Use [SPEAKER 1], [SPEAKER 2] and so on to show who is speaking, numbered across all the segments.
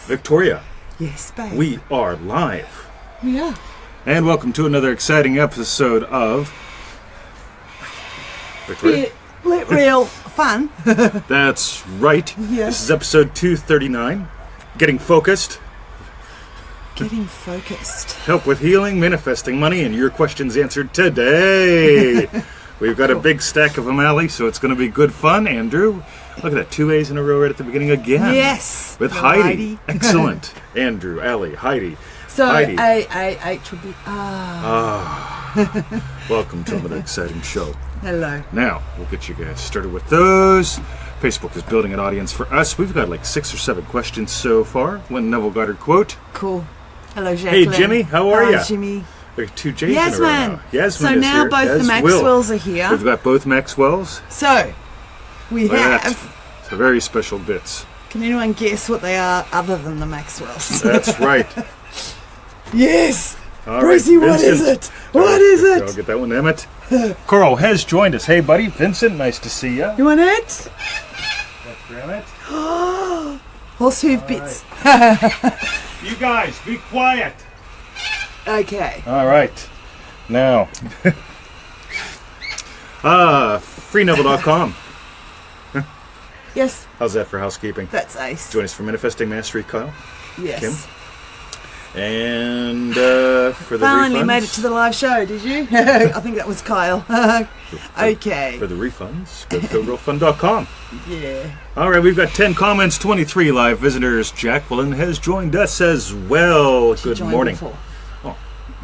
[SPEAKER 1] Victoria.
[SPEAKER 2] Yes, babe.
[SPEAKER 1] We are live.
[SPEAKER 2] Yeah.
[SPEAKER 1] And welcome to another exciting episode of Victoria.
[SPEAKER 2] Real fun.
[SPEAKER 1] That's right.
[SPEAKER 2] Yeah.
[SPEAKER 1] This is episode 239. Getting focused.
[SPEAKER 2] Getting focused.
[SPEAKER 1] Help with healing, manifesting money, and your questions answered today. We've got a big stack of them, Allie, so it's going to be good fun. Andrew, look at that, 2 A's in a row right at the beginning again.
[SPEAKER 2] Yes.
[SPEAKER 1] With Heidi. Excellent. Andrew, Allie, Heidi.
[SPEAKER 2] So,
[SPEAKER 1] Heidi.
[SPEAKER 2] A will be
[SPEAKER 1] Welcome to another exciting show.
[SPEAKER 2] Hello.
[SPEAKER 1] Now, we'll get you guys started with those. Facebook is building an audience for us. We've got like 6 or 7 questions so far. One Neville Goddard quote.
[SPEAKER 2] Cool. Hello, Jacqueline.
[SPEAKER 1] Hey, Jimmy, how are you?
[SPEAKER 2] Hi, Jimmy.
[SPEAKER 1] We got 2 J's in a row now. Yasmin
[SPEAKER 2] So
[SPEAKER 1] is
[SPEAKER 2] now
[SPEAKER 1] here,
[SPEAKER 2] both
[SPEAKER 1] as
[SPEAKER 2] the Maxwells are here.
[SPEAKER 1] We've got both Maxwells.
[SPEAKER 2] So, we
[SPEAKER 1] Look at
[SPEAKER 2] have...
[SPEAKER 1] that. It's a very special bits.
[SPEAKER 2] Can anyone guess what they are other than the Maxwells?
[SPEAKER 1] That's right.
[SPEAKER 2] Yes.
[SPEAKER 1] All
[SPEAKER 2] Brucey,
[SPEAKER 1] right,
[SPEAKER 2] what is
[SPEAKER 1] Vincent.
[SPEAKER 2] it? What is it?
[SPEAKER 1] I'll get that one, Emmett. Carl has joined us. Hey, buddy. Vincent, nice to see you.
[SPEAKER 2] You want it?
[SPEAKER 1] That's for Emmett.
[SPEAKER 2] Horse hoof bits.
[SPEAKER 1] You guys, be quiet.
[SPEAKER 2] Okay.
[SPEAKER 1] All right. Now, freeneville.com.
[SPEAKER 2] Yes,
[SPEAKER 1] How's that for housekeeping?
[SPEAKER 2] that's ace.
[SPEAKER 1] Join us for Manifesting Mastery, Kyle.
[SPEAKER 2] Yes.
[SPEAKER 1] Kim. And for the
[SPEAKER 2] Finally
[SPEAKER 1] refunds.
[SPEAKER 2] made it to the live show, did you? I think that was Kyle. Okay.
[SPEAKER 1] For the refunds, go to gorealfun.com.
[SPEAKER 2] Yeah.
[SPEAKER 1] All right, we've got 10 comments, 23 live visitors. Jacqueline has joined us as well.
[SPEAKER 2] She
[SPEAKER 1] Good
[SPEAKER 2] joined
[SPEAKER 1] morning.
[SPEAKER 2] before.
[SPEAKER 1] Oh.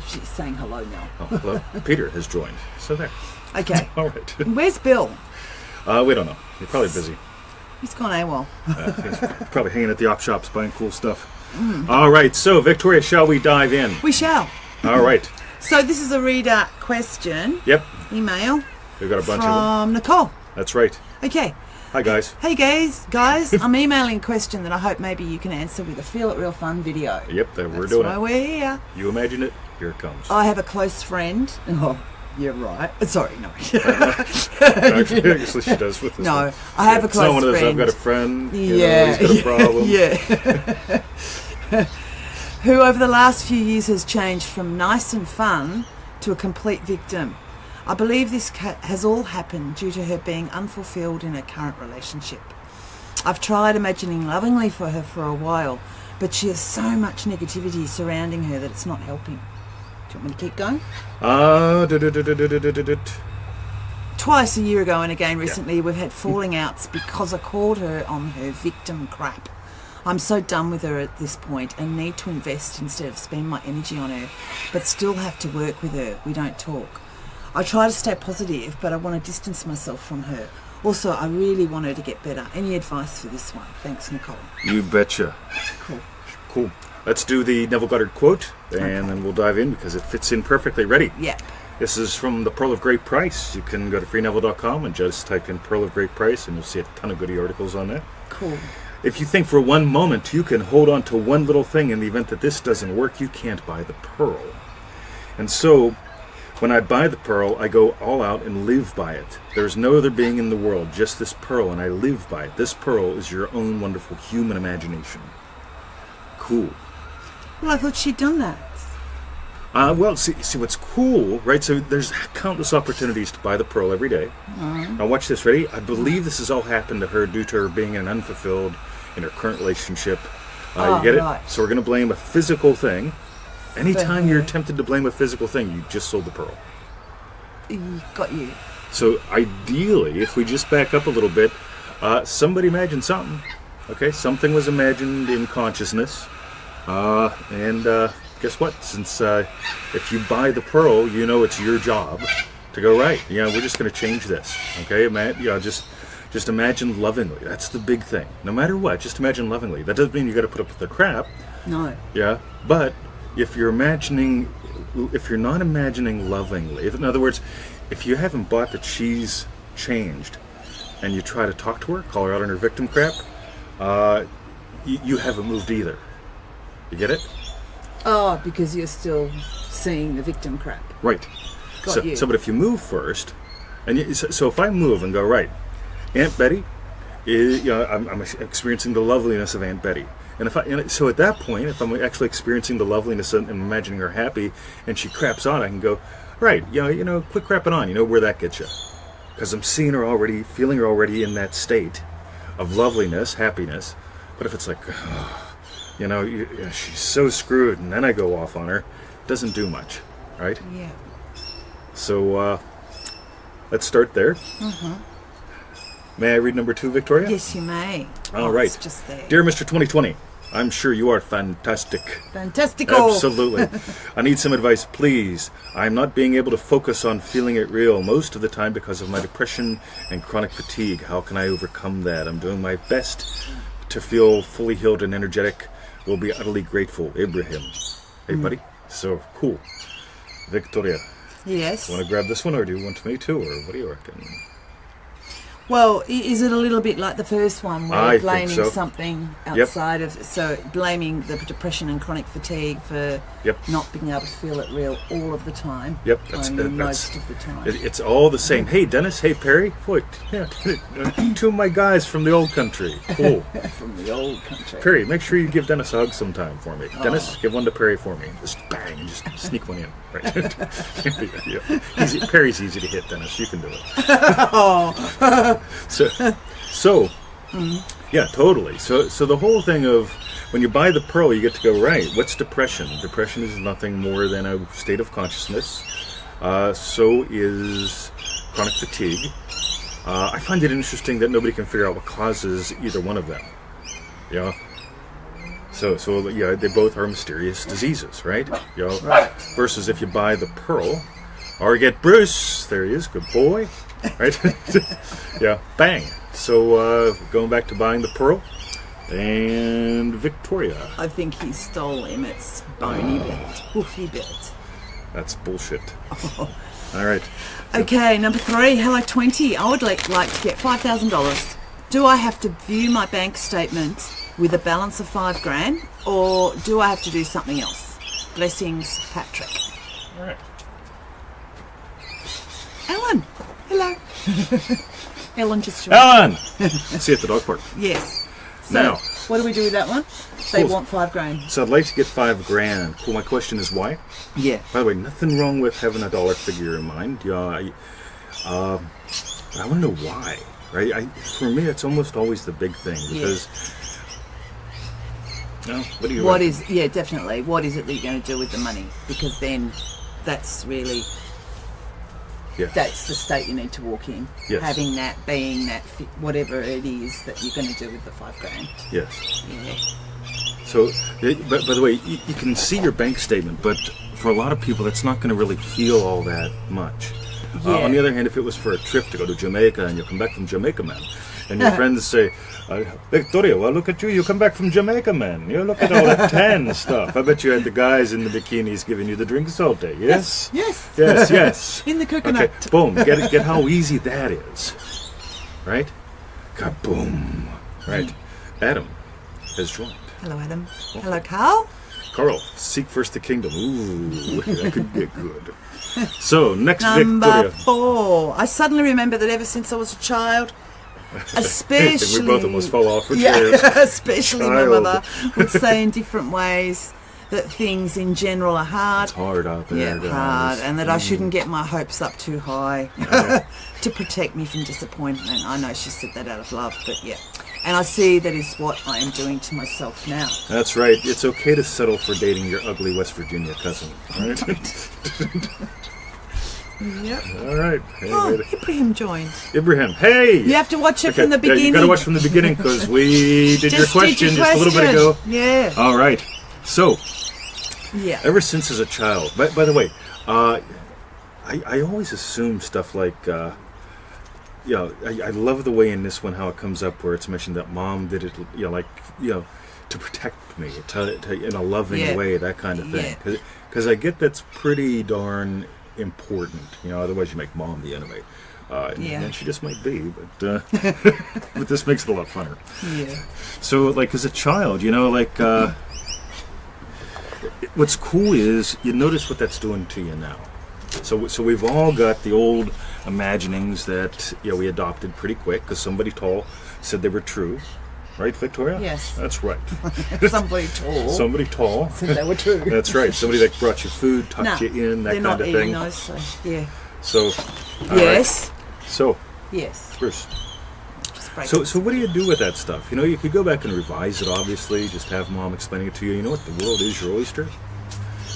[SPEAKER 2] She's saying hello now.
[SPEAKER 1] Oh, hello. Peter has joined. So there.
[SPEAKER 2] Okay.
[SPEAKER 1] All right.
[SPEAKER 2] Where's Bill?
[SPEAKER 1] We don't know. He's probably busy.
[SPEAKER 2] He's gone AWOL.
[SPEAKER 1] He's probably hanging at the op shops buying cool stuff. All right, so Victoria, shall we dive in?
[SPEAKER 2] We shall.
[SPEAKER 1] All right.
[SPEAKER 2] So this is a reader question.
[SPEAKER 1] Yep.
[SPEAKER 2] Email
[SPEAKER 1] We've got a bunch of them.
[SPEAKER 2] from Nicole.
[SPEAKER 1] That's right.
[SPEAKER 2] Okay.
[SPEAKER 1] Hi, guys.
[SPEAKER 2] Hey guys, I'm emailing a question that I hope maybe you can answer with a Feel It Real Fun video.
[SPEAKER 1] Yep, we're
[SPEAKER 2] That's
[SPEAKER 1] doing
[SPEAKER 2] why
[SPEAKER 1] it.
[SPEAKER 2] we're here.
[SPEAKER 1] You imagine it, here it comes.
[SPEAKER 2] I have a close friend. Oh, you're right. Sorry, no.
[SPEAKER 1] Actually, she does with this
[SPEAKER 2] No,
[SPEAKER 1] one.
[SPEAKER 2] I have a
[SPEAKER 1] It's not
[SPEAKER 2] close
[SPEAKER 1] one of those, I've
[SPEAKER 2] friend.
[SPEAKER 1] got a friend, you
[SPEAKER 2] Yeah,
[SPEAKER 1] know, he's got a problem.
[SPEAKER 2] yeah. Who over the last few years has changed from nice and fun to a complete victim. I believe this has all happened due to her being unfulfilled in her current relationship. I've tried imagining lovingly for her for a while, but she has so much negativity surrounding her that it's not helping. Do you want me to keep going? Twice a year ago and again recently, we've had falling outs because I called her on her victim crap. I'm so done with her at this point and need to invest instead of spend my energy on her, but still have to work with her. We don't talk. I try to stay positive, but I want to distance myself from her. Also, I really want her to get better. Any advice for this one? Thanks, Nicole.
[SPEAKER 1] You betcha. Cool. Let's do the Neville Goddard quote, and then we'll dive in because it fits in perfectly. Ready?
[SPEAKER 2] Yeah.
[SPEAKER 1] This is from the Pearl of Great Price. You can go to freeneville.com and just type in Pearl of Great Price, and you'll see a ton of goodie articles on that.
[SPEAKER 2] Cool.
[SPEAKER 1] If you think for one moment you can hold on to one little thing in the event that this doesn't work, you can't buy the pearl. And so, when I buy the pearl, I go all out and live by it. There's no other being in the world, just this pearl, and I live by it. This pearl is your own wonderful human imagination. Cool.
[SPEAKER 2] Well, I thought she'd done that.
[SPEAKER 1] Well, see what's cool, right? So there's countless opportunities to buy the pearl every day. Now watch this, ready? I believe this has all happened to her due to her being an unfulfilled in her current relationship. You get
[SPEAKER 2] right.
[SPEAKER 1] it? So we're going to blame a physical thing. Anytime
[SPEAKER 2] her.
[SPEAKER 1] you're tempted to blame a physical thing, you just sold the pearl.
[SPEAKER 2] Got you.
[SPEAKER 1] So ideally, if we just back up a little bit, somebody imagined something. Okay, something was imagined in consciousness. And guess what? Since if you buy the pearl, you know it's your job to go, right, we're just going to change this. Okay, just imagine lovingly. That's the big thing. No matter what, just imagine lovingly. That doesn't mean you got to put up with the crap.
[SPEAKER 2] No.
[SPEAKER 1] Yeah, but if you're not imagining lovingly, in other words, if you haven't bought that she's changed and you try to talk to her, call her out on her victim crap, you haven't moved either. You get it?
[SPEAKER 2] Oh, because you're still seeing the victim crap.
[SPEAKER 1] Right.
[SPEAKER 2] Got you.
[SPEAKER 1] So, but if you move first, and so if I move and go, right, Aunt Betty, I'm experiencing the loveliness of Aunt Betty. And so at that point, if I'm actually experiencing the loveliness and imagining her happy, and she craps on, I can go, right, quit crapping on. You know where that gets you, because I'm seeing her already, feeling her already in that state of loveliness, happiness. But if it's like, she's so screwed, and then I go off on her, it doesn't do much, right?
[SPEAKER 2] Yeah.
[SPEAKER 1] So let's start there.
[SPEAKER 2] Mm-hmm.
[SPEAKER 1] May I read number 2, Victoria?
[SPEAKER 2] Yes, you may.
[SPEAKER 1] All right.
[SPEAKER 2] It's just there.
[SPEAKER 1] Dear Mr. 2020, I'm sure you are fantastic.
[SPEAKER 2] Fantastical.
[SPEAKER 1] Absolutely. I need some advice, please. I'm not being able to focus on feeling it real most of the time because of my depression and chronic fatigue. How can I overcome that? I'm doing my best to feel fully healed and energetic. Will be utterly grateful. Ibrahim. Hey, buddy. So, cool. Victoria,
[SPEAKER 2] Yes.
[SPEAKER 1] want to grab this one, or do you want me to, or what do you reckon?
[SPEAKER 2] Well, is it a little bit like the first one, where
[SPEAKER 1] I
[SPEAKER 2] you're
[SPEAKER 1] think
[SPEAKER 2] blaming
[SPEAKER 1] so.
[SPEAKER 2] something
[SPEAKER 1] Yep.
[SPEAKER 2] outside of, so blaming the depression and chronic fatigue for
[SPEAKER 1] Yep.
[SPEAKER 2] not being able to feel it real all of the time?
[SPEAKER 1] Yep,
[SPEAKER 2] Only most of the time.
[SPEAKER 1] It's all the same. Hey, Dennis. Hey, Perry. Boy, yeah, 2 of my guys from the old country. Cool.
[SPEAKER 2] From the old country.
[SPEAKER 1] Perry, make sure you give Dennis a hug sometime for me.
[SPEAKER 2] Oh.
[SPEAKER 1] Dennis, give one to Perry for me. Just bang, and just sneak one in. Right. Yeah. Perry's easy to hit, Dennis. You can do it. So, yeah, totally. So the whole thing of when you buy the pearl, you get to go, right, what's depression? Depression is nothing more than a state of consciousness. So is chronic fatigue. I find it interesting that nobody can figure out what causes either one of them. Yeah. So yeah, they both are mysterious diseases, right?
[SPEAKER 2] Right.
[SPEAKER 1] Versus if you buy the pearl, or get Bruce, there he is, good boy, right? Yeah, bang. So going back to buying the pearl, and Victoria.
[SPEAKER 2] I think he stole Emmett's bony bit, woofy bit.
[SPEAKER 1] That's bullshit. All right.
[SPEAKER 2] Okay, number 3, hello 20. I would like to get $5,000. Do I have to view my bank statement with a balance of $5,000, or do I have to do something else? Blessings, Patrick.
[SPEAKER 1] All right.
[SPEAKER 2] Ellen, hello. Ellen just joined.
[SPEAKER 1] Ellen! See you at the dog park.
[SPEAKER 2] Yes. So,
[SPEAKER 1] Now.
[SPEAKER 2] what do we do with that one? They
[SPEAKER 1] Cool.
[SPEAKER 2] want $5,000.
[SPEAKER 1] So I'd like to get $5,000. Cool. My question is why?
[SPEAKER 2] Yeah.
[SPEAKER 1] By the way, nothing wrong with having a dollar figure in mind. Yeah, I want to know why. Right? For me, it's almost always the big thing because. No, what do you?
[SPEAKER 2] What
[SPEAKER 1] reckon?
[SPEAKER 2] is? Yeah, definitely. What is it that you're going to do with the money? Because then, that's really.
[SPEAKER 1] Yeah.
[SPEAKER 2] That's the state you need to walk in.
[SPEAKER 1] Yes.
[SPEAKER 2] Having that, being that, whatever it is that you're going to do with the $5,000.
[SPEAKER 1] Yes.
[SPEAKER 2] Yeah.
[SPEAKER 1] So, but by the way, you can see your bank statement, but for a lot of people, that's not going to really feel all that much.
[SPEAKER 2] Yeah.
[SPEAKER 1] On the other hand, if it was for a trip to go to Jamaica and you come back from Jamaica, man, and your friends say, Victoria, well, look at you. You come back from Jamaica, man. You look at all that tan stuff. I bet you had the guys in the bikinis giving you the drinks all day. Yes?
[SPEAKER 2] Yes.
[SPEAKER 1] Yes, yes.
[SPEAKER 2] In the coconut.
[SPEAKER 1] Okay, boom. Get how easy that is. Right? Kaboom. Right. Adam has joined.
[SPEAKER 2] Hello, Adam. Hello, Carl.
[SPEAKER 1] Carl, seek first the kingdom. Ooh, that could get good. So, next
[SPEAKER 2] Number
[SPEAKER 1] Victoria.
[SPEAKER 2] 4. I suddenly remember that ever since I was a child, especially...
[SPEAKER 1] we both almost fell off for
[SPEAKER 2] yeah,
[SPEAKER 1] chairs.
[SPEAKER 2] especially my
[SPEAKER 1] Child.
[SPEAKER 2] mother would say in different ways that things in general are hard.
[SPEAKER 1] It's hard out there.
[SPEAKER 2] Yeah, hard, and that I shouldn't get my hopes up too high to protect me from disappointment. I know she said that out of love, but yeah. And I see that is what I am doing to myself now.
[SPEAKER 1] That's right. It's okay to settle for dating your ugly West Virginia cousin. All right?
[SPEAKER 2] Yep.
[SPEAKER 1] All right. Hey,
[SPEAKER 2] Oh,
[SPEAKER 1] wait.
[SPEAKER 2] Ibrahim joined.
[SPEAKER 1] Ibrahim, hey!
[SPEAKER 2] You have to watch it
[SPEAKER 1] Okay,
[SPEAKER 2] from the beginning.
[SPEAKER 1] Yeah, you got to watch from the beginning because we did your question just a little bit ago.
[SPEAKER 2] Yeah.
[SPEAKER 1] All right. So,
[SPEAKER 2] Yeah.
[SPEAKER 1] ever since as a child, by the way, I always assume stuff like, I love the way in this one how it comes up where it's mentioned that mom did it, to protect me, to in a loving
[SPEAKER 2] Yeah.
[SPEAKER 1] way, that kind of thing. Because I get that's pretty darn important. Otherwise you make mom the enemy. And she just might be, but but this makes it a lot funner.
[SPEAKER 2] Yeah.
[SPEAKER 1] So, like, as a child, what's cool is you notice what that's doing to you now. So we've all got the old imaginings that we adopted pretty quick because somebody tall said they were true, Right, Victoria?
[SPEAKER 2] Yes.
[SPEAKER 1] That's right.
[SPEAKER 2] Somebody tall.
[SPEAKER 1] Somebody tall.
[SPEAKER 2] Said they were true.
[SPEAKER 1] That's right. Somebody that brought you food, tucked
[SPEAKER 2] No,
[SPEAKER 1] you in, that
[SPEAKER 2] they're
[SPEAKER 1] kind
[SPEAKER 2] not
[SPEAKER 1] of
[SPEAKER 2] eating
[SPEAKER 1] thing.
[SPEAKER 2] those, so yeah.
[SPEAKER 1] So, all
[SPEAKER 2] Yes.
[SPEAKER 1] right. So,
[SPEAKER 2] Yes.
[SPEAKER 1] Bruce.
[SPEAKER 2] Just break
[SPEAKER 1] So,
[SPEAKER 2] it.
[SPEAKER 1] so what do you do with that stuff? You know, you could go back and revise it, obviously, just have Mom explaining it to you. You know what? The world is your oyster.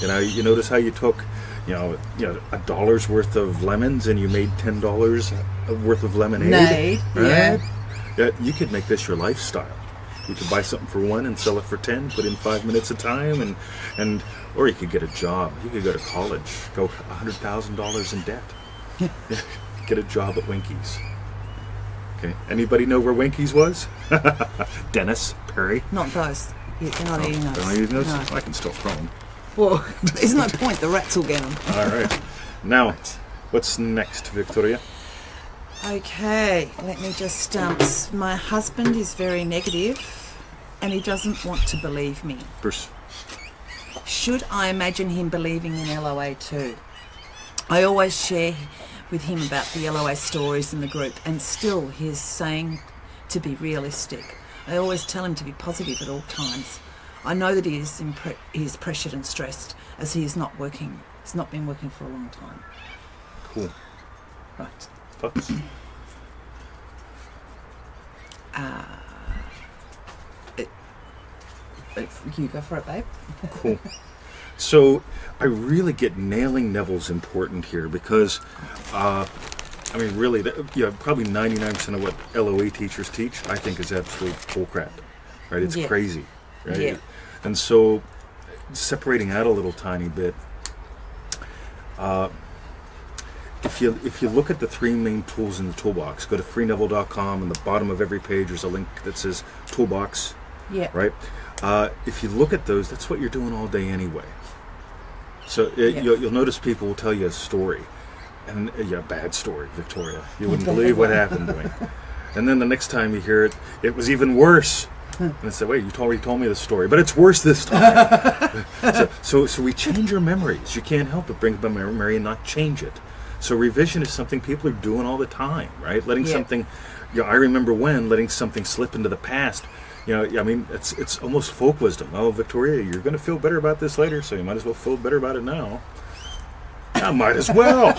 [SPEAKER 1] You know, you notice how you took, $1 worth of lemons and you made $10 worth of lemonade?
[SPEAKER 2] Nade,
[SPEAKER 1] Right? Yeah, you could make this your lifestyle. You could buy something for 1 and sell it for 10, put in 5 minutes of time, or you could get a job. You could go to college, go $100,000 in debt. Yeah, get a job at Winkies. Okay. Anybody know where Winkies was? Dennis, Perry.
[SPEAKER 2] Not those. Yeah, they're not eating those.
[SPEAKER 1] They're not eating those?
[SPEAKER 2] No.
[SPEAKER 1] I can still throw them.
[SPEAKER 2] Well, there's no point. The rats will get them.
[SPEAKER 1] All right. Now, what's next, Victoria?
[SPEAKER 2] Okay, let me just. My husband is very negative, and he doesn't want to believe me.
[SPEAKER 1] Bruce.
[SPEAKER 2] Should I imagine him believing in LOA too? I always share with him about the LOA stories in the group, and still he's saying to be realistic. I always tell him to be positive at all times. I know that he is pressured and stressed, as he is not working. He's not been working for a long time.
[SPEAKER 1] Cool.
[SPEAKER 2] Right.
[SPEAKER 1] Thoughts?
[SPEAKER 2] You go for it, babe.
[SPEAKER 1] Cool. So I really get nailing Neville's important here because, really, probably 99% of what LOA teachers teach, I think, is absolute bullcrap. Right? It's
[SPEAKER 2] Yeah.
[SPEAKER 1] crazy. Right?
[SPEAKER 2] Yeah.
[SPEAKER 1] And so, separating out a little tiny bit, if you look at the 3 main tools in the toolbox, go to freeneville.com, and the bottom of every page there's a link that says toolbox.
[SPEAKER 2] Yeah.
[SPEAKER 1] Right? If you look at those, that's what you're doing all day anyway. So you'll notice people will tell you a story, and bad story, Victoria. You wouldn't believe what happened to me. And then the next time you hear it, it was even worse. And I said, wait, you already told me the story, but it's worse this time. so we change our memories. You can't help but bring up a memory and not change it. So revision is something people are doing all the time, right? Letting something, I remember when, letting something slip into the past. It's almost folk wisdom. Oh, Victoria, you're going to feel better about this later, so you might as well feel better about it now. I might as well.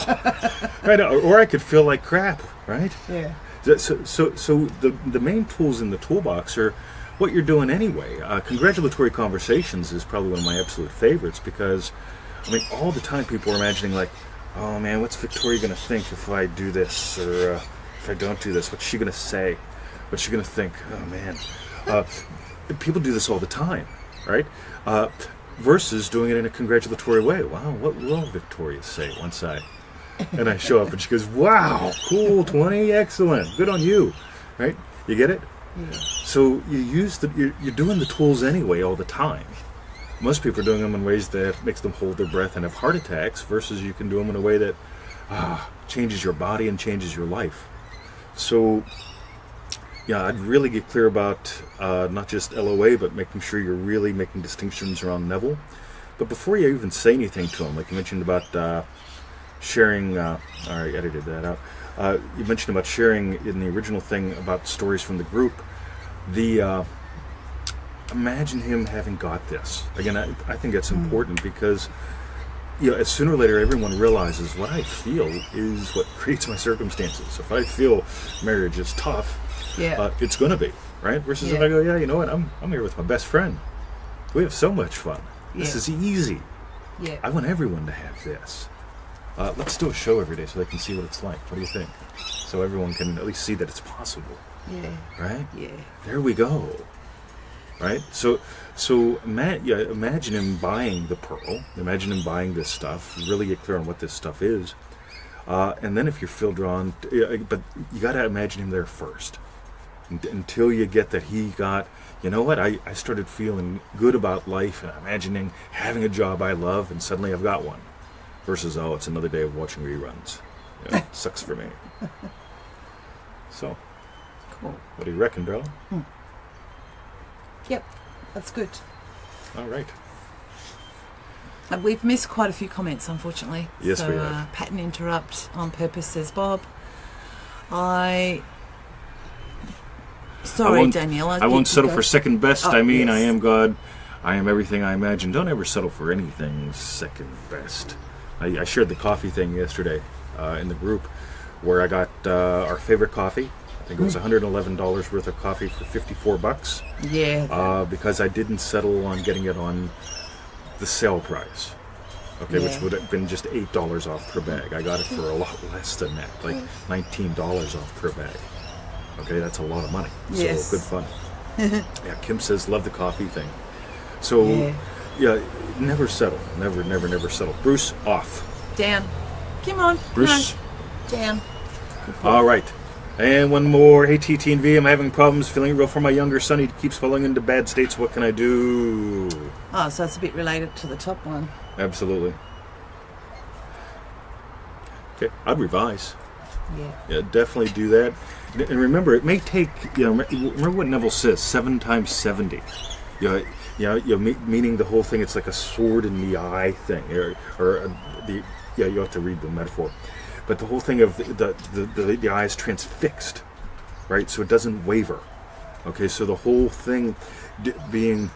[SPEAKER 1] Right? Or I could feel like crap, right?
[SPEAKER 2] Yeah.
[SPEAKER 1] So the main tools in the toolbox are what you're doing anyway. Congratulatory conversations is probably one of my absolute favorites because, all the time people are imagining like, oh man, what's Victoria going to think if I do this, or if I don't do this? What's she going to say? What's she going to think? Oh man. People do this all the time, right? Versus doing it in a congratulatory way. Wow, what will Victoria say once I show up and she goes, wow, cool, 20, excellent, good on you, right? You get it?
[SPEAKER 2] Yeah.
[SPEAKER 1] So you're doing the tools anyway all the time. Most people are doing them in ways that makes them hold their breath and have heart attacks, versus you can do them in a way that changes your body and changes your life. So I'd really get clear about not just LOA, but making sure you're really making distinctions around Neville. But before you even say anything to him, like you mentioned about sharing, I edited that out. You mentioned about sharing in the original thing about stories from the group. Imagine him having got this. Again, I think that's important because as sooner or later everyone realizes what I feel is what creates my circumstances. If I feel marriage is tough, it's going to be, right? Versus if I go, you know what, I'm here with my best friend. We have so much fun. This is easy.
[SPEAKER 2] Yeah.
[SPEAKER 1] I want everyone to have this. Let's do a show every day so they can see what it's like. What do you think? So everyone can at least see that it's possible.
[SPEAKER 2] Yeah.
[SPEAKER 1] Right?
[SPEAKER 2] Yeah.
[SPEAKER 1] There we go. Right? So imagine him buying the pearl. Imagine him buying this stuff. Really get clear on what this stuff is. And then if you feel drawn, but you got to imagine him there first. Until you get that he got, you know what, I started feeling good about life and imagining having a job I love, and suddenly I've got one. Versus, oh, it's another day of watching reruns. Sucks for me. So,
[SPEAKER 2] Cool.
[SPEAKER 1] what do you reckon, Darla?
[SPEAKER 2] Yep, that's good.
[SPEAKER 1] All right.
[SPEAKER 2] We've missed quite a few comments, unfortunately.
[SPEAKER 1] Yes,
[SPEAKER 2] so,
[SPEAKER 1] we have.
[SPEAKER 2] Pattern interrupt on purpose, says Bob. I Sorry, Danielle.
[SPEAKER 1] I won't settle for second best.
[SPEAKER 2] Oh,
[SPEAKER 1] I mean,
[SPEAKER 2] yes.
[SPEAKER 1] I am God. I am everything I imagine. Don't ever settle for anything second best. I shared the coffee thing yesterday in the group where I got our favorite coffee. I think it was $111 worth of coffee for $54.
[SPEAKER 2] Yeah.
[SPEAKER 1] Because I didn't settle on getting it on the sale price. Okay, which
[SPEAKER 2] Yeah.
[SPEAKER 1] would have been just $8 off per bag. I got it for a lot less than that, like $19 off per bag. Okay, that's a lot of money.
[SPEAKER 2] Yes.
[SPEAKER 1] So good fun. Yeah, Kim says love the coffee thing. So yeah, never settle. Never settle. Bruce, off.
[SPEAKER 2] Down. Come on.
[SPEAKER 1] Bruce.
[SPEAKER 2] No. Down.
[SPEAKER 1] All right. And one more. Hey, TT and V, I'm having problems feeling real for my younger son. He keeps falling into bad states. What can I do?
[SPEAKER 2] Oh, so it's a bit related to the top one.
[SPEAKER 1] Absolutely. Okay, I'd revise. Yeah, definitely do that. And remember, it may take, remember what Neville says, 7 times 70. Meaning the whole thing, it's like a sword in the eye thing. You have to read the metaphor. But the whole thing of the eye is transfixed, right? So it doesn't waver. Okay, so the whole thing being,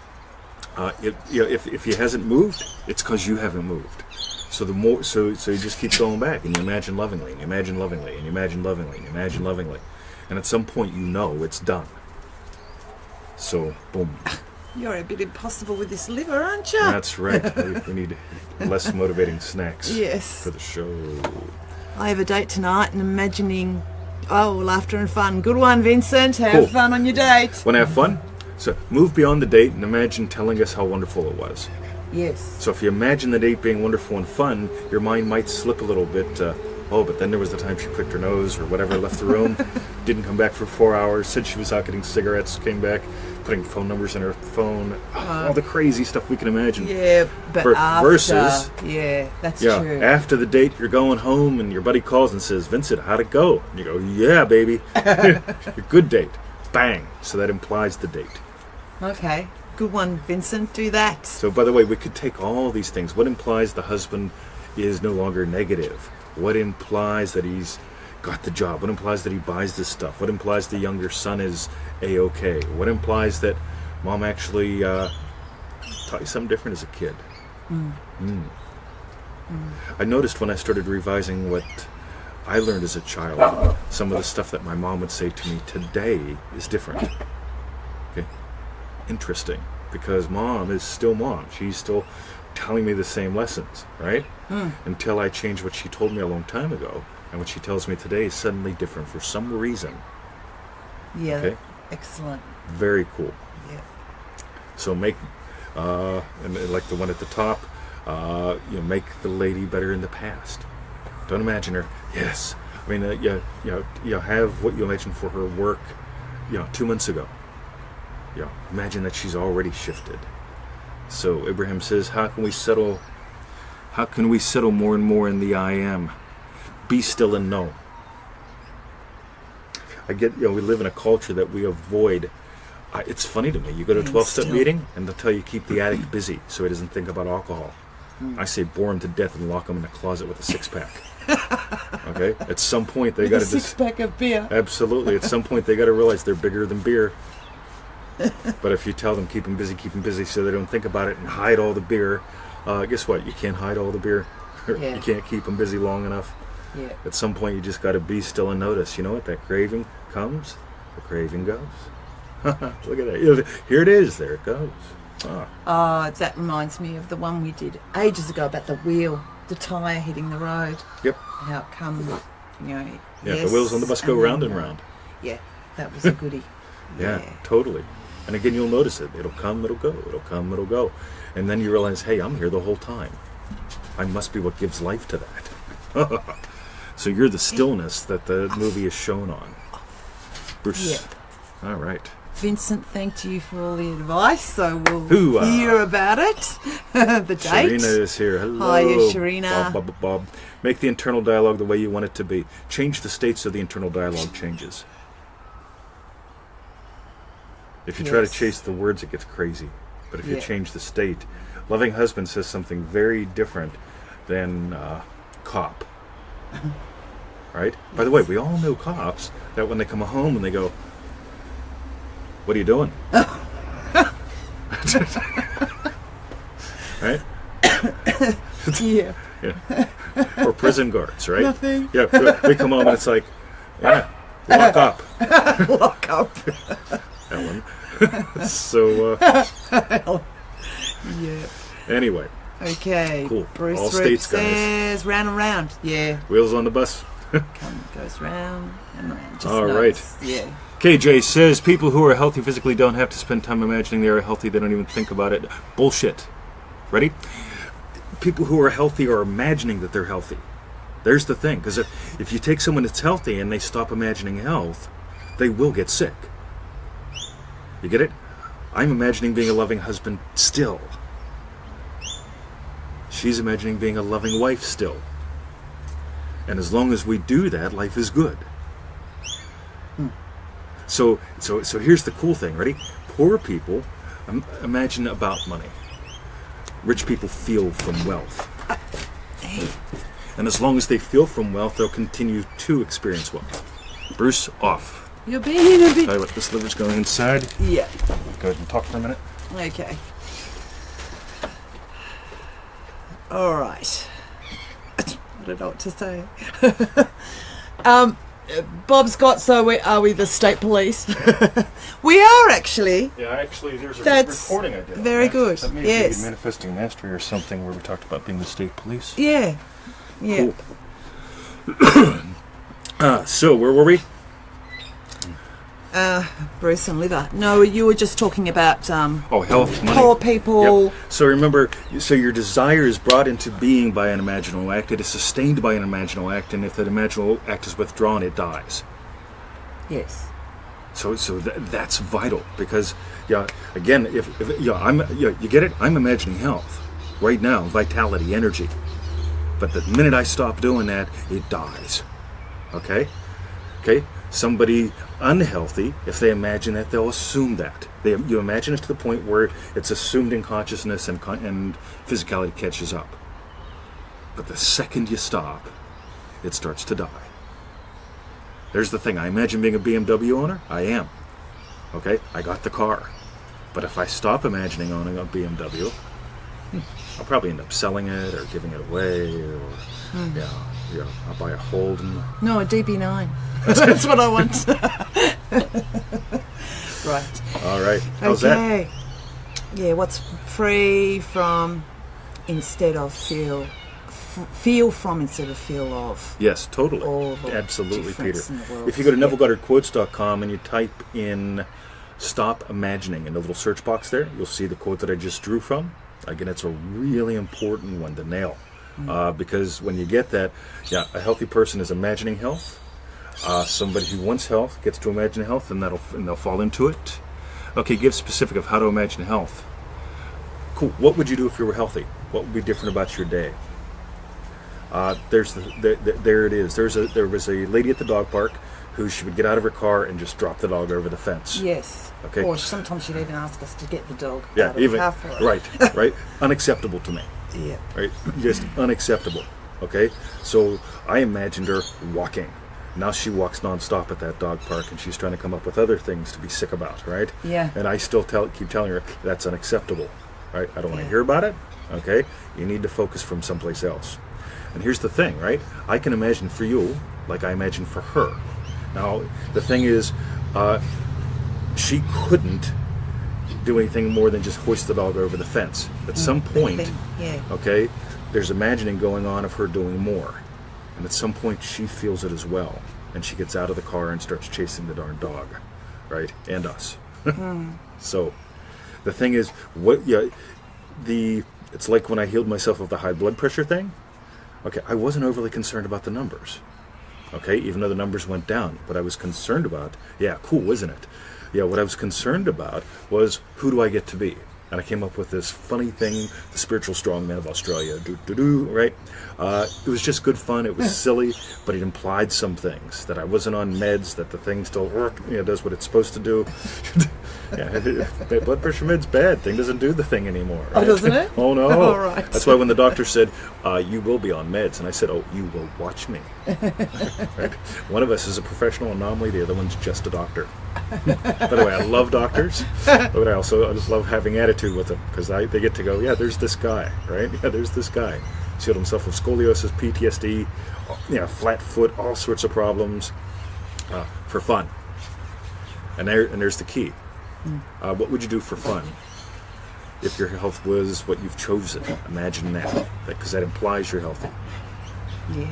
[SPEAKER 1] if he hasn't moved, it's because you haven't moved. So the more, so you just keep going back, and you imagine lovingly, and you imagine lovingly, and you imagine lovingly, and you imagine lovingly, and at some point you know it's done. So boom.
[SPEAKER 2] You're a bit impossible with this liver, aren't you?
[SPEAKER 1] That's right. We need less motivating snacks.
[SPEAKER 2] Yes.
[SPEAKER 1] For the show.
[SPEAKER 2] I have a date tonight and imagining, laughter and fun. Good one, Vincent. Have
[SPEAKER 1] Cool.
[SPEAKER 2] fun on your date.
[SPEAKER 1] Want to have fun? So move beyond the date and imagine telling us how wonderful it was.
[SPEAKER 2] Yes.
[SPEAKER 1] So if you imagine the date being wonderful and fun, your mind might slip a little bit. But then there was the time she clicked her nose or whatever, left the room, didn't come back for 4 hours, said she was out getting cigarettes, came back, putting phone numbers in her phone, all the crazy stuff we can imagine.
[SPEAKER 2] Yeah, but after,
[SPEAKER 1] versus,
[SPEAKER 2] yeah, that's true.
[SPEAKER 1] After the date, you're going home and your buddy calls and says, Vincent, how'd it go? And you go, yeah, baby. A good date. Bang. So that implies the date.
[SPEAKER 2] Okay. Good one, Vincent. Do that.
[SPEAKER 1] So, by the way, we could take all these things. What implies the husband is no longer negative? What implies that he's got the job? What implies that he buys this stuff? What implies the younger son is A-OK? What implies that mom actually taught you something different as a kid? I noticed when I started revising what I learned as a child, some of the stuff that my mom would say to me today is different. Okay, interesting, because mom is still mom. She's still telling me the same lessons, right? Until I change what she told me a long time ago, and what she tells me today is suddenly different for some reason.
[SPEAKER 2] Yeah.
[SPEAKER 1] Okay.
[SPEAKER 2] Excellent.
[SPEAKER 1] Very cool.
[SPEAKER 2] Yeah.
[SPEAKER 1] So make, and like the one at the top, make the lady better in the past. Don't imagine her. Yes. I mean, have what you imagined for her work, 2 months ago. Imagine that she's already shifted. So Abraham says, how can we settle more and more in the I am? Be still and know. I get, we live in a culture that we avoid. It's funny to me. You go to a 12-step meeting and they'll tell you keep the addict busy so he doesn't think about alcohol. I say bore him to death and lock him in a closet with a 6-pack. Okay? At some point they got to
[SPEAKER 2] 6-pack of beer.
[SPEAKER 1] Absolutely. At some point they got to realize they're bigger than beer. But if you tell them keep them busy so they don't think about it and hide all the beer, guess what? You can't hide all the beer.
[SPEAKER 2] Yeah.
[SPEAKER 1] You can't keep them busy long enough.
[SPEAKER 2] Yeah.
[SPEAKER 1] At some point you just got to be still and notice. You know what? That craving comes, the craving goes. Look at that. Here it is. There it goes.
[SPEAKER 2] That reminds me of the one we did ages ago about the wheel, the tyre hitting the road.
[SPEAKER 1] Yep.
[SPEAKER 2] How it comes,
[SPEAKER 1] Yeah,
[SPEAKER 2] yes,
[SPEAKER 1] the wheels on the bus go round and round.
[SPEAKER 2] Yeah, that was a goodie.
[SPEAKER 1] Yeah, totally. And again, you'll notice it. It'll come, it'll go. It'll come, it'll go. And then you realize, hey, I'm here the whole time. I must be what gives life to that. So you're the stillness that the movie is shown on. Bruce.
[SPEAKER 2] Yep.
[SPEAKER 1] All right.
[SPEAKER 2] Vincent, thank you for all the advice, so we'll
[SPEAKER 1] Hoo-ah.
[SPEAKER 2] hear about it. The date.
[SPEAKER 1] Sharina is here. Hello.
[SPEAKER 2] Hiya, Sharina.
[SPEAKER 1] Bob. Make the internal dialogue the way you want it to be. Change the state so the internal dialogue changes. If you try to chase the words, it gets crazy. But if you change the state, loving husband says something very different than cop. Right? By the way, we all know cops that when they come home and they go, What are you doing? Right?
[SPEAKER 2] Yeah.
[SPEAKER 1] Yeah. Or prison guards, right?
[SPEAKER 2] Nothing.
[SPEAKER 1] Yeah, they come home and it's like, yeah, lock up,
[SPEAKER 2] Lock up.
[SPEAKER 1] Ellen. So,
[SPEAKER 2] Yeah.
[SPEAKER 1] anyway,
[SPEAKER 2] Okay.
[SPEAKER 1] Cool.
[SPEAKER 2] Bruce
[SPEAKER 1] All
[SPEAKER 2] Root
[SPEAKER 1] states, guys.
[SPEAKER 2] says round and round. Yeah.
[SPEAKER 1] wheels on the bus.
[SPEAKER 2] Goes round and round. Just
[SPEAKER 1] All
[SPEAKER 2] notes.
[SPEAKER 1] right.
[SPEAKER 2] Yeah.
[SPEAKER 1] KJ says people who are healthy physically don't have to spend time imagining they are healthy. They don't even think about it. Bullshit. Ready? People who are healthy are imagining that they're healthy. There's the thing. Because if you take someone that's healthy and they stop imagining health, they will get sick. You get it? I'm imagining being a loving husband still. She's imagining being a loving wife still. And as long as we do that, life is good. So here's the cool thing. Ready? Poor people imagine about money. Rich people feel from wealth.
[SPEAKER 2] Hey.
[SPEAKER 1] And as long as they feel from wealth, they'll continue to experience wealth. Bruce, off.
[SPEAKER 2] You're being a bit.
[SPEAKER 1] Tell you what, this liver's going inside.
[SPEAKER 2] Yeah.
[SPEAKER 1] Go ahead and talk for a minute.
[SPEAKER 2] Okay. All right. I don't know what to say. Bob's got, so are we the state police? We are actually.
[SPEAKER 1] Yeah, actually, there's a
[SPEAKER 2] That's
[SPEAKER 1] recording I did.
[SPEAKER 2] very good.
[SPEAKER 1] That may
[SPEAKER 2] Yes.
[SPEAKER 1] be Manifesting Mastery or something where we talked about being the state police.
[SPEAKER 2] Yeah. Yeah.
[SPEAKER 1] Cool. So, where were we?
[SPEAKER 2] Bruce and liver. No, you were just talking about
[SPEAKER 1] Oh, health, money.
[SPEAKER 2] poor people.
[SPEAKER 1] Yep. So remember, so your desire is brought into being by an imaginal act. It is sustained by an imaginal act, and if that imaginal act is withdrawn, it dies.
[SPEAKER 2] Yes.
[SPEAKER 1] So that's vital because, yeah, again, if you get it. I'm imagining health right now, vitality, energy. But the minute I stop doing that, it dies. Okay. Somebody unhealthy, if they imagine that, they'll assume that. You imagine it to the point where it's assumed in consciousness and physicality catches up. But the second you stop, it starts to die. There's the thing. I imagine being a BMW owner. I am. Okay? I got the car. But if I stop imagining owning a BMW, I'll probably end up selling it or giving it away or, I'll buy a Holden.
[SPEAKER 2] No, a DB9. That's what I want. Right.
[SPEAKER 1] All right. How's that?
[SPEAKER 2] Yeah, what's free from instead of feel from instead of feel of.
[SPEAKER 1] Yes, totally.
[SPEAKER 2] All the
[SPEAKER 1] Absolutely, Peter.
[SPEAKER 2] difference in the world.
[SPEAKER 1] If you go to NevilleGoddardQuotes.com and you type in "stop imagining" in the little search box there, you'll see the quote that I just drew from. Again, it's a really important one to nail. Because when you get that, a healthy person is imagining health. Somebody who wants health gets to imagine health, and they'll fall into it. Okay, give specific of how to imagine health. Cool. What would you do if you were healthy? What would be different about your day? There it is. There was a lady at the dog park who she would get out of her car and just drop the dog over the fence.
[SPEAKER 2] Yes.
[SPEAKER 1] Okay.
[SPEAKER 2] Or sometimes she'd even ask us to get the dog
[SPEAKER 1] Yeah,
[SPEAKER 2] out of
[SPEAKER 1] even
[SPEAKER 2] the car for her.
[SPEAKER 1] right. Unacceptable to me.
[SPEAKER 2] Yeah.
[SPEAKER 1] Right? Just unacceptable. Okay? So I imagined her walking. Now she walks nonstop at that dog park, and she's trying to come up with other things to be sick about, right?
[SPEAKER 2] Yeah.
[SPEAKER 1] And I still keep telling her that's unacceptable, right? I don't want to
[SPEAKER 2] Yeah.
[SPEAKER 1] hear about it. Okay? You need to focus from someplace else. And here's the thing, right? I can imagine for you like I imagine for her. Now the thing is, she couldn't do anything more than just hoist the dog over the fence. At some point, okay, there's imagining going on of her doing more. And at some point she feels it as well. And she gets out of the car and starts chasing the darn dog, right? And us. So the thing is, it's like when I healed myself of the high blood pressure thing. Okay, I wasn't overly concerned about the numbers. Okay, even though the numbers went down. What I was concerned about, cool, isn't it? Yeah, what I was concerned about was, who do I get to be? And I came up with this funny thing, the spiritual strongman of Australia, right? It was just good fun. It was silly, but it implied some things, that I wasn't on meds, that the thing still does what it's supposed to do. Blood pressure med's bad. Thing doesn't do the thing anymore. Right?
[SPEAKER 2] Oh, doesn't it?
[SPEAKER 1] Oh, no.
[SPEAKER 2] All right.
[SPEAKER 1] That's why when the doctor said, you will be on meds, and I said, oh, you will watch me. Right? One of us is a professional anomaly, the other one's just a doctor. By the way, I love doctors, but I just love having attitude with them because they get to go, yeah, there's this guy, right? Yeah, there's this guy. He's healed himself with scoliosis, PTSD, flat foot, all sorts of problems for fun. And there's the key. What would you do for fun if your health was what you've chosen? Imagine that, because that implies you're healthy.
[SPEAKER 2] Yeah.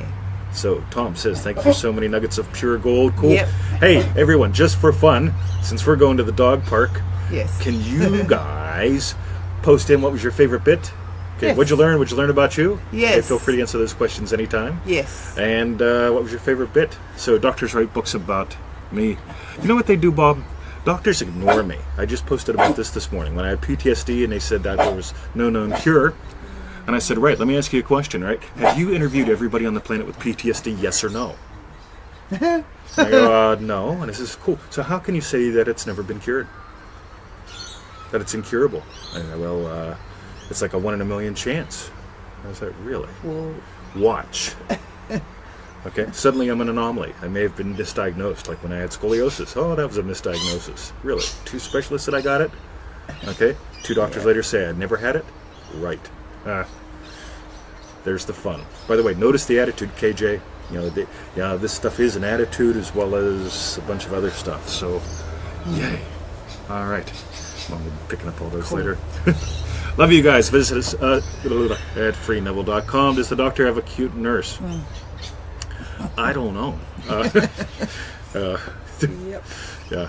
[SPEAKER 1] So Tom says, thank you for so many nuggets of pure gold. Cool.
[SPEAKER 2] Yep.
[SPEAKER 1] Hey, everyone, just for fun, since we're going to the dog park,
[SPEAKER 2] Yes.
[SPEAKER 1] can you guys post in what was your favorite bit? Okay,
[SPEAKER 2] Yes.
[SPEAKER 1] What'd you learn? What'd you learn about you?
[SPEAKER 2] Yes.
[SPEAKER 1] Okay, feel free to answer those questions anytime.
[SPEAKER 2] Yes.
[SPEAKER 1] And what was your favorite bit? So doctors write books about me. You know what they do, Bob? Doctors ignore me. I just posted about this morning when I had PTSD and they said that there was no known cure. And I said, right, let me ask you a question, right? Have you interviewed everybody on the planet with PTSD, yes or no? I go, no. And I says, cool. So how can you say that it's never been cured? That it's incurable? I go, well, it's like a 1 in a million chance. I said, really?
[SPEAKER 2] Well,
[SPEAKER 1] Watch. Okay, suddenly I'm an anomaly. I may have been misdiagnosed, like when I had scoliosis. Oh, that was a misdiagnosis. Really? 2 specialists said I got it? Okay, 2 doctors later say I never had it? Right. There's the fun. By the way, notice the attitude, KJ. This stuff is an attitude as well as a bunch of other stuff. So, yay. All right. Well, we'll be picking up all those later. Love you guys. Visit us at freeneville.com. Does the doctor have a cute nurse? I don't know.
[SPEAKER 2] yep.
[SPEAKER 1] Yeah.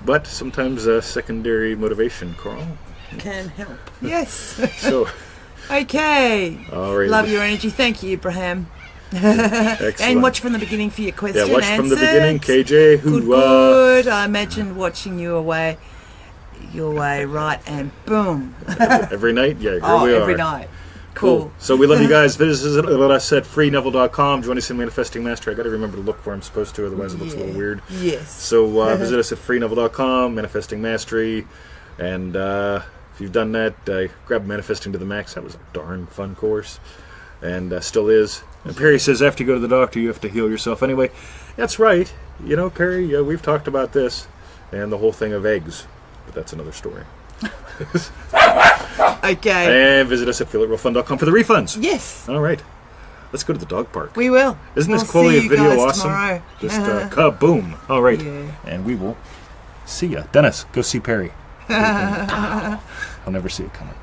[SPEAKER 1] But sometimes secondary motivation, Carl.
[SPEAKER 2] Can help. Yes.
[SPEAKER 1] So...
[SPEAKER 2] Okay.
[SPEAKER 1] All right.
[SPEAKER 2] Love your energy. Thank you, Abraham.
[SPEAKER 1] Excellent.
[SPEAKER 2] And watch from the beginning for your question.
[SPEAKER 1] Yeah, watch from the beginning,
[SPEAKER 2] answered.
[SPEAKER 1] KJ.
[SPEAKER 2] Good. I imagine watching you your way, right, and boom.
[SPEAKER 1] Every night? Yeah, here we are.
[SPEAKER 2] Every night. Cool.
[SPEAKER 1] So we love you guys. Visit us at freeneville.com. Join us in Manifesting Mastery. I got to remember to look where I'm supposed to, otherwise it looks a little weird.
[SPEAKER 2] Yes.
[SPEAKER 1] So visit us at freeneville.com, Manifesting Mastery, and if you've done that, grab Manifesting to the Max. That was a darn fun course, and still is. And Perry says after you go to the doctor, you have to heal yourself anyway. That's right. Perry, we've talked about this and the whole thing of eggs, but that's another story.
[SPEAKER 2] Okay.
[SPEAKER 1] And visit us at feelitrealfun.com for the refunds.
[SPEAKER 2] Yes.
[SPEAKER 1] All right. Let's go to the dog park.
[SPEAKER 2] We will.
[SPEAKER 1] Isn't this
[SPEAKER 2] We'll
[SPEAKER 1] quality
[SPEAKER 2] see
[SPEAKER 1] of
[SPEAKER 2] you
[SPEAKER 1] video
[SPEAKER 2] guys
[SPEAKER 1] awesome?
[SPEAKER 2] tomorrow.
[SPEAKER 1] Just kaboom. All right.
[SPEAKER 2] Yeah.
[SPEAKER 1] And we will see ya. Dennis, go see Perry. I'll never see it coming.